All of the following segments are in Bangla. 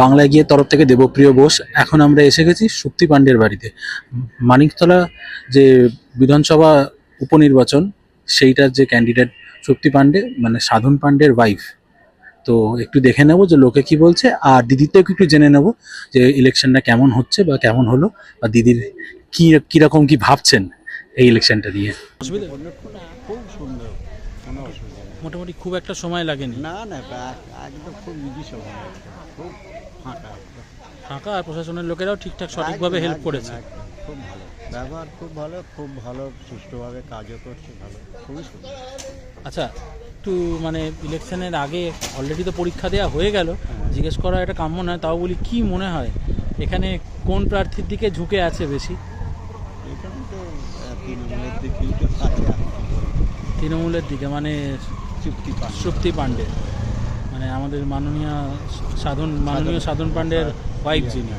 বাংলায় গিয়ে তরফ থেকে দেবপ্রিয় বোস। এখন আমরা এসে গেছি শক্তি পাণ্ডের বাড়িতে। মানিকতলা যে বিধানসভা উপনির্বাচন, সেইটার যে ক্যান্ডিডেট শক্তি পাণ্ডে, মানে সাধন পাণ্ডের ওয়াইফ। তো একটু দেখে নেব যে লোকে কি বলছে, আর দিদির থেকে একটু জেনে নেব যে ইলেকশনটা কেমন হচ্ছে বা কেমন হলো, বা দিদির কিরকম কি ভাবছেন এই ইলেকশনটা নিয়ে। অসুবিধা খুব সুন্দর, কোনো অসুবিধা নেই। মোটামুটি খুব একটা সময় লাগেনি। না না, একদম খুব ইজি সময় আছে, খুব ফাঁকা ফাঁকা, আর প্রশাসনের লোকেরাও ঠিকঠাক সঠিকভাবে হেল্প করেছে। খুব ভালো ব্যবহার, খুব ভালো, খুব ভালো সুষ্ঠুভাবে কাজও করছে, ভালো, খুবই সুন্দর। আচ্ছা, একটু মানে ইলেকশনের আগে অলরেডি তো পরীক্ষা দেওয়া হয়ে গেল, জিজ্ঞেস করা এটা কাম্য নয়, তাও বলি কি মনে হয় এখানে কোন প্রার্থীর দিকে ঝুঁকে আছে বেশি? এখানে তো তৃণমূলের দিকেই তো আছে, তৃণমূলের দিকে, মানে শক্তি পাণ্ডে, মানে আমাদের মাননীয় সাধন পাণ্ডের ওয়াইফ যিনি।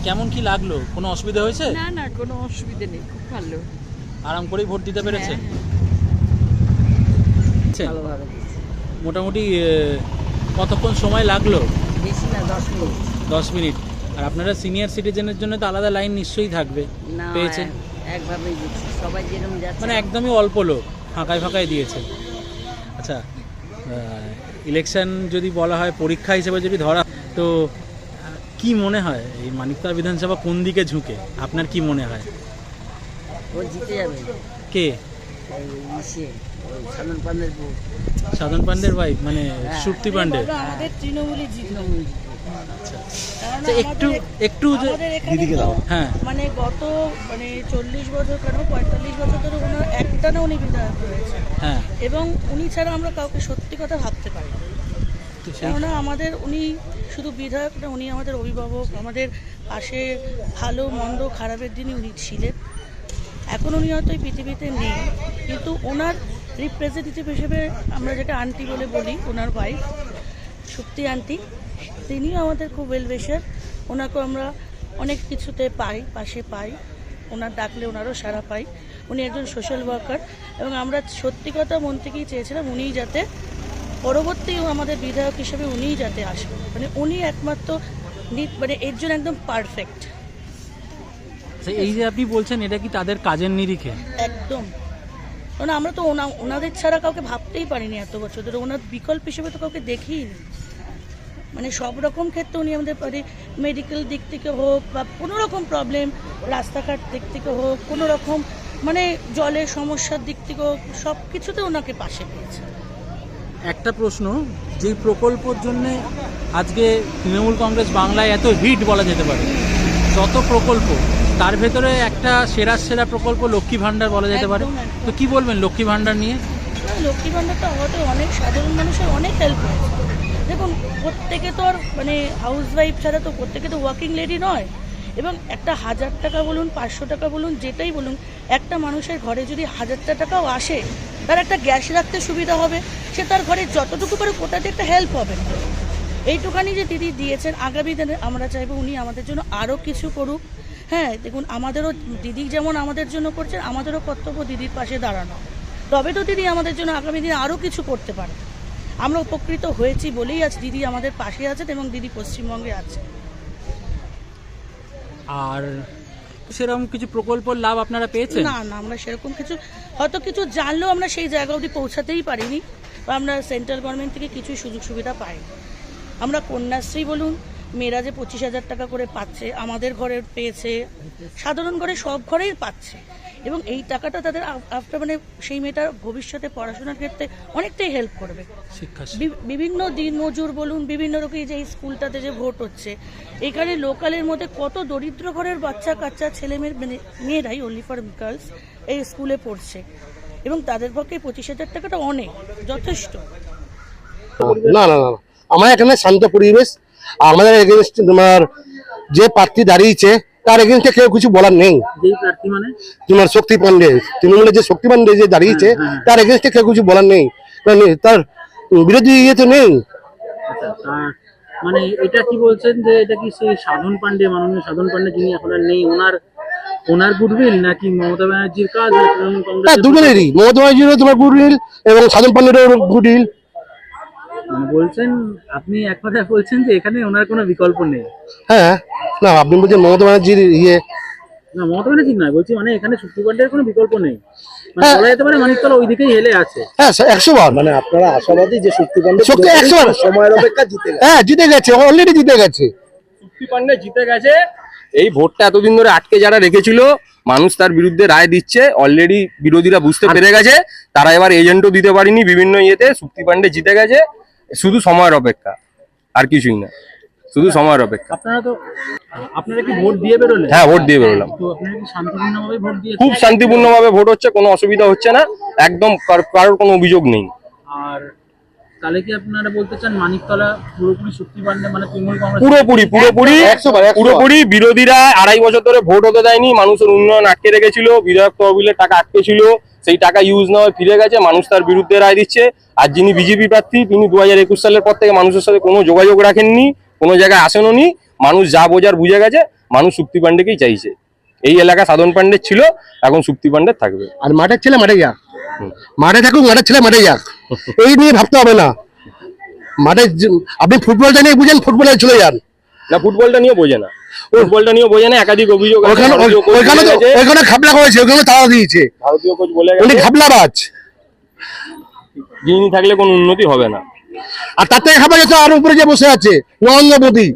কেমন কি লাগলো? কোনো অসুবিধা হয়েছে? না না, কোনো অসুবিধা নেই, খুব ভালো, আরাম করেই ভোট দিতে পেরেছেন? ভালোভাবে মোটামুটি কতক্ষণ সময় লাগলো? বেশি না, 10 মিনিট। 10 মিনিট। আর আপনারা সিনিয়র সিটিজেনের জন্য তো আলাদা লাইন নিশ্চয়ই থাকবে, না, পেয়েছেন? একভাবেই দিচ্ছি, সবাই যেরকম যাচ্ছে, মানে একদমই অল্প লোক, ফাঁকায় দিয়েছে। আচ্ছা, ইলেকশন যদি বলা হয় পরীক্ষা হিসেবে যদি ধরা, তো কি মনে হয় এই মানিকতলা বিধানসভা কোন দিকে ঝুঁকে? আপনার কি মনে হয়? ও জিতে যাবে। কে? সাধন পাণ্ডের বউ, সাধন পাণ্ডের ওয়াইফ, মানে শক্তি পাণ্ডে। আমাদের তৃণমূলই জিতল। আচ্ছা, একটু দিদিকে দাও। হ্যাঁ, মানে গত 40 বছর, কেন 45 বছর ধরে ওনার একটানা উনি বিধায়ক রয়েছে। হ্যাঁ, এবং উনি ছাড়া আমরা কাউকে সত্যি কথা ভাবতে পারি না। কেননা আমাদের উনি শুধু বিধায়ক না, উনি আমাদের অভিভাবক, আমাদের পাশে ভালো মন্দ খারাপের দিনই উনি ছিলেন। এখন উনি হয়তো এই পৃথিবীতে নেই, কিন্তু ওনার রিপ্রেজেন্টেটিভ হিসেবে আমরা যেটা আন্টি বলে বলি, ওনার ওয়াইফ শক্তি আন্টি, তিনিও আমাদের খুব ওয়েল উইশার। ওনাকেও আমরা অনেক কিছুতে পাশে পাই, ওনার ডাকলে ওনারও সাড়া পাই। উনি একজন সোশ্যাল ওয়ার্কার, এবং আমরা সত্যি কথা মন থেকেই চেয়েছিলাম উনিই যাতে পরবর্তী আমাদের বিধায়ক হিসেবে উনিই যাতে আসবেন। মানে উনি একমাত্র মানে এর জন্য একদম পারফেক্ট। এই যে আপনি বলছেন, এটা কি তাদের কাজের নিরিখে? একদম, কারণ আমরা তো ওনাদের ছাড়া কাউকে ভাবতেই পারিনি এত বছর ধরে, ওনার বিকল্প হিসেবে তো কাউকে দেখিনি। মানে সব রকম ক্ষেত্রে উনি আমাদের মেডিকেল দিক থেকে হোক, বা কোনো রকম প্রবলেম, রাস্তাঘাট দিক থেকে হোক, কোনো রকম মানে জলের সমস্যার দিক থেকে হোক, সব কিছুতে ওনাকে পাশে পেয়েছে। একটা প্রশ্ন, যেই প্রকল্পর জন্যে আজকে তৃণমূল কংগ্রেস বাংলায় এত হিট বলা যেতে পারে, যত প্রকল্প, তার ভেতরে একটা সেরা প্রকল্প লক্ষ্মী ভাণ্ডার বলা যেতে পারে। তো কি বলবেন লক্ষ্মী ভাণ্ডার নিয়ে? লক্ষ্মী ভাণ্ডারটা আমাদের অনেক সাধারণ মানুষের অনেক হেল্প হয়েছে। দেখুন, প্রত্যেকে তো আর মানে হাউস ওয়াইফ ছাড়া তো প্রত্যেকে তো ওয়ার্কিং লেডি নয়, এবং একটা 1000 টাকা বলুন, 500 টাকা বলুন, যেটাই বলুন, একটা মানুষের ঘরে যদি 1000 টাকাও আসে, তার একটা গ্যাস রাখতে সুবিধা হবে, সে তার ঘরে যতটুকু পারে কোটাতে একটা হেল্প হবে। এইটুখানি যে দিদি দিয়েছেন, আগামী দিনে আমরা চাইবো উনি আমাদের জন্য আরও কিছু করুক। হ্যাঁ, দেখুন, আমাদেরও দিদি যেমন আমাদের জন্য করছেন, আমাদেরও কর্তব্য দিদির পাশে দাঁড়ানো। তবে তো দিদি আমাদের জন্য আগামী দিনে আরও কিছু করতে পারে। আমরা উপকৃত হয়েছি বলেই আজ দিদি আমাদের পাশে আছেন, এবং দিদি পশ্চিমবঙ্গে আছে। আর সেরকম কিছু প্রকল্পের লাভ আপনারা পেয়েছেন? না না, আমরা সেরকম হয়তো কিছু জানলেও আমরা সেই জায়গা অবধি পৌঁছাতেই পারিনি, বা আমরা সেন্ট্রাল গভর্নমেন্ট থেকে কিছু সুযোগ সুবিধা পাইনি। আমরা কন্যাশ্রী বলুন, মেয়েরা যে 25,000 টাকা করে পাচ্ছে, আমাদের ঘরে পেয়েছে, সাধারণ ঘরে সব ঘরেই পাচ্ছে, এবং এই টাকাটা তাদের আফটার মানে সেই মেয়েটার ভবিষ্যতে পড়াশোনার ক্ষেত্রে অনেকটাই হেল্প করবে। বিভিন্ন দিন মজুর বলুন, বিভিন্ন রকম যে এই স্কুলটাতে যে ভোট হচ্ছে, এখানে লোকালের মধ্যে কত দরিদ্র ঘরের বাচ্চা কাচ্চা ছেলে মেয়েরাই, অনলি ফর গার্লস, এই স্কুলে পড়ছে, এবং তাদের পক্ষে 25,000 টাকাটা অনেক যথেষ্ট। না না না, আমার এখানে শান্ত পরিবেশ। আমাদের এগেনস্ট তোমার যে প্রার্থী দাঁড়িয়েছে তার এগেনস্টে কেউ কিছু বলার নেই। মানে তোমার শক্তি পাণ্ডে, তৃণমূলের যে শক্তি পাণ্ডে যে দাঁড়িয়েছে, তার এগেনস্টে কেউ কিছু বলার নেই, তার বিরোধী ইয়ে তো নেই। মানে এটা কি বলছেন যে এটা কি সেই সাধন পাণ্ডে, মাননীয় সাধন পাণ্ডে যিনি এখন আর নেই, ওনার গুডউইল নাকি মমতা ব্যানার্জির কাজ? দুজনেরই, মমতা ব্যানার্জিরও তোমার গুডউইল এবং সাধন পাণ্ডেরও গুডউইল। মানে বলছেন, আপনি এক কথায় বলছেন যে এখানে ওনার কোনো বিকল্প নেই। হ্যাঁ, না আপনি বলছেন মমতা ব্যানার্জির না, মমতা ব্যানার্জি নয়, বলছি মানে এখানে শক্তি পান্ডের কোনো বিকল্প নেই, মানে হ্যাঁ। বলা যেতে পারে মানিকতলা ওই দিকেই হেলে আছে। হ্যাঁ 100 বার, মানে আপনারা আশাবাদী যে শক্তি পান্ডে শক্তি 100 বার সময়ের অপেক্ষা জিতে গেছে। হ্যাঁ জিতে গেছে, অলরেডি জিতে গেছে। শক্তি পান্ডে জিতে গেছে। এই ভোটটা এতদিন ধরে আটকে যারা রেখেছিল, মানুষ তার বিরুদ্ধে রায় দিচ্ছে, অলরেডি বিরোধীরা বুঝতে পেরে গেছে, তারা এবার এজেন্টও দিতে পারেনি বিভিন্ন ইয়েতে। শক্তি পান্ডে জিতে গেছে, শুধু সময়ের অপেক্ষা, আর কিছুই না, শুধু সময়ের অপেক্ষা। আপনারা কি ভোট দিয়ে বেরোলেন? হ্যাঁ, ভোট দিয়ে বেরোলাম। তো আপনারা কি শান্তিপূর্ণভাবে ভোট দিয়েছেন? খুব শান্তিপূর্ণভাবে ভোট হচ্ছে, কোনো অসুবিধা হচ্ছে না, একদম কারোর কোনো অভিযোগ নেই। আর তাহলে কি আপনারা বলতে চান মানিকতলা পুরোপুরি শক্তি পান্ডে মানে তৃণমূল কংগ্রেস? পুরোপুরি বিরোধীরা 2.5 বছর ধরে ভোট হতে দেয়নি, মানুষের উন্নয়ন আটকে রেখেছিল, বিধায়ক তহবিলের টাকা আটকে ছিল, সেই টাকা ইউজ না হয়ে ফিরে গেছে, মানুষ তার বিরুদ্ধে রায় দিচ্ছে। আর যিনি বিজেপি প্রার্থী, তিনি 2021 সালের পর থেকে মানুষের সাথে কোনো যোগাযোগ রাখেননি, কোনো জায়গায় আসেনও নি, মানুষ যা বোঝার বুঝে গেছে, মানুষ শক্তি পান্ডেকেই চাইছে। এই এলাকা সাধন পান্ডের ছিল, এখন শক্তি পান্ডের থাকবে। আর মাঠের ছেলে মাঠে যাক, মাঠে থাকুক, মাঠের ছেলে মাঠে যাক, এই নিয়ে ভাবতে হবে না। মাঠে আপনি ফুটবলটা নিয়ে বুঝেন, ফুটবলে চলে যান। না, ফুটবলটা নিয়ে বোঝে না, একাধিক অভিযোগ আছে। ওইখানে খাবলা করেছে, ওইখানে তাড়া দিয়েছে, ভারতীয় কোচ বলে উনি খাবলাবাজ। যিনি থাকলে কোনো উন্নতি হবে না। আর তার থেকে খাবার যেত আর উপরে যে বসে আছে নরেন্দ্র মোদী,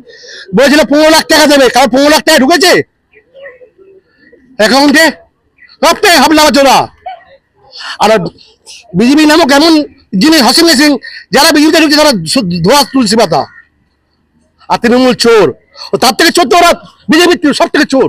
বলেছিল 15 লাখ টাকা দেবে, কারণ 15 লাখ টাকা ঢুকেছে অ্যাকাউন্টে, সব থেকে খাবলাবাজ ওরা। আর বিজেপি নামক এমন যিনি হাসিনা সিং, যারা বিজেপিতে ঢুকছে তারা ধোয়া তুলসী পাতা, আর তৃণমূল চোর, ও তার থেকে চোর তো ওরা, বিজেপির সব থেকে চোর।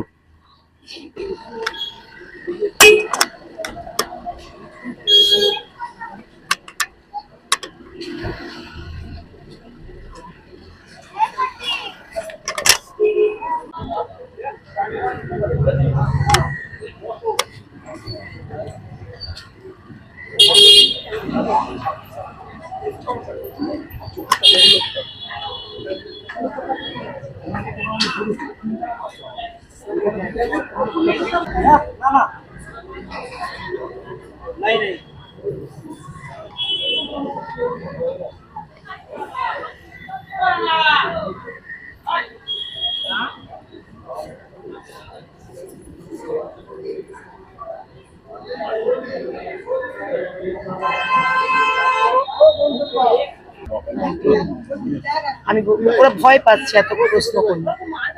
ওরা ভয় পাচ্ছে, এত করে প্রশ্ন করলো,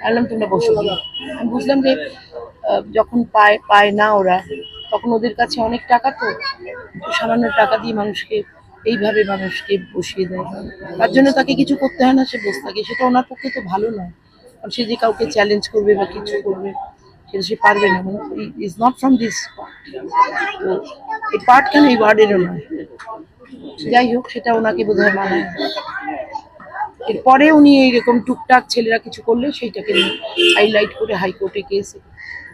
বললাম তোমরা বসো গিয়ে। আমি বুঝলাম যে যখন পায় না ওরা, তখন ওদের কাছে অনেক টাকা, তো সামান্য টাকা দিয়ে মানুষকে এইভাবে বসিয়ে দেয়। তার জন্য তাকে কিছু করতে হয় না, সে বসে থাকে। সেটা ওনার পক্ষে তো ভালো নয়, কারণ সে যে কাউকে চ্যালেঞ্জ করবে বা কিছু করবে সেটা সে পারবে না। মানে is not from this part, তো এই পার্ট কেন এই ওয়ার্ডেরও নয়। যাই হোক, সেটা ওনাকে বোধহয় মানায়। এরপরে উনি এইরকম টুকটাক ছেলেরা কিছু করলে সেইটাকে হাইলাইট করে হাইকোর্টে কেস।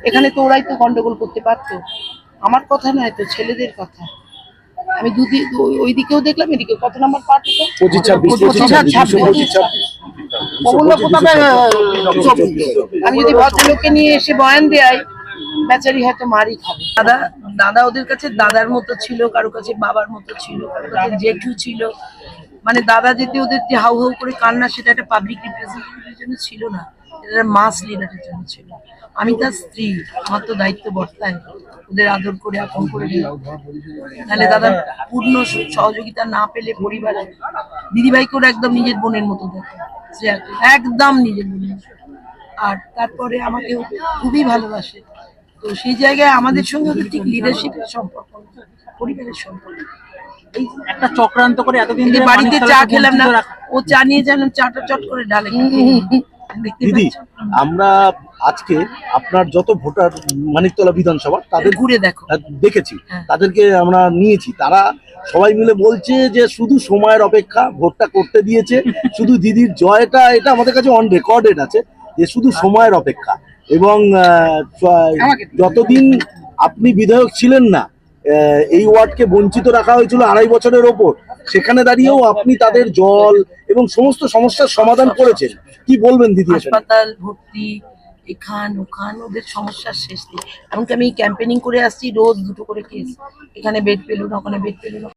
এখানে তো ওরাই তো গন্ডগোল করতে পারতো, আমার কথা নয় তো, ছেলেদের কথা। আমি ওই দিকেও দেখলাম, এদিকে কত নাম্বার পার্ট? 25-26। আমি যদি ভদ্রলোককে নিয়ে এসে বয়ান দেয়, বেচারি হয়তো মারি খাবে। দাদা ওদের কাছে দাদার মতো ছিল, কারো কাছে বাবার মতো ছিল, কারো কাছে জেঠু ছিল। মানে দাদা যেতে ওদের যে হাউ হাউ করে কান্না, সেটা একটা পাবলিক রিপ্রেজেন্টেটিভের জন্য ছিল না, এটা মাস লিডারের জন্য ছিল। আমি তার স্ত্রী, আমার তো দায়িত্ব বর্তায় ওদের আদর করে আপন করে দিলাম। তাহলে দাদার পূর্ণ সহযোগিতা না পেলে পরিবারে দিদিভাইকে ওরা একদম নিজের বোনের মতো দেখে, একদম নিজের বোনের। আর তারপরে আমাকে খুবই ভালোবাসে। তো সেই জায়গায় আমাদের সঙ্গে ওদের ঠিক লিডারশিপের সম্পর্ক, পরিবারের সম্পর্ক। এই একটা চক্রান্ত করে এতদিন এই যে বাড়িতে চা খেলাম না, ও চা নিয়ে জানেন, চাটা চট করে ঢালে। দিদি, আমরা আজকে আপনার যত ভোটার মানিকতলা বিধানসভা তাদের ঘুরে দেখো, দেখেছি, হ্যাঁ। তাদেরকে আমরা নিয়েছি, তারা সবাই মিলে বলছে যে শুধু সময়ের অপেক্ষা, ভোটটা করতে দিয়েছে, শুধু দিদির জয়টা, এটা আমাদের কাছে অন রেকর্ডেড আছে যে শুধু সময়ের অপেক্ষা। এবং যতদিন আপনি বিধায়ক ছিলেন না, এই ওয়ার্ডকে বঞ্চিত রাখা হয়েছিল 2.5 বছরের ওপর, সেখানে দাঁড়িয়েও আপনি তাদের জল এবং সমস্ত সমস্যার সমাধান করেছেন। কি বলবেন দিদি? হাসপাতাল ভর্তি, এখান ওখান ওদের সমস্যার শেষ নেই। এমনকি আমি ক্যাম্পেনিং করে আসছি, রোজ 2টো করে কেস, এখানে বেড পেলো না, ওখানে বেড পেলো না।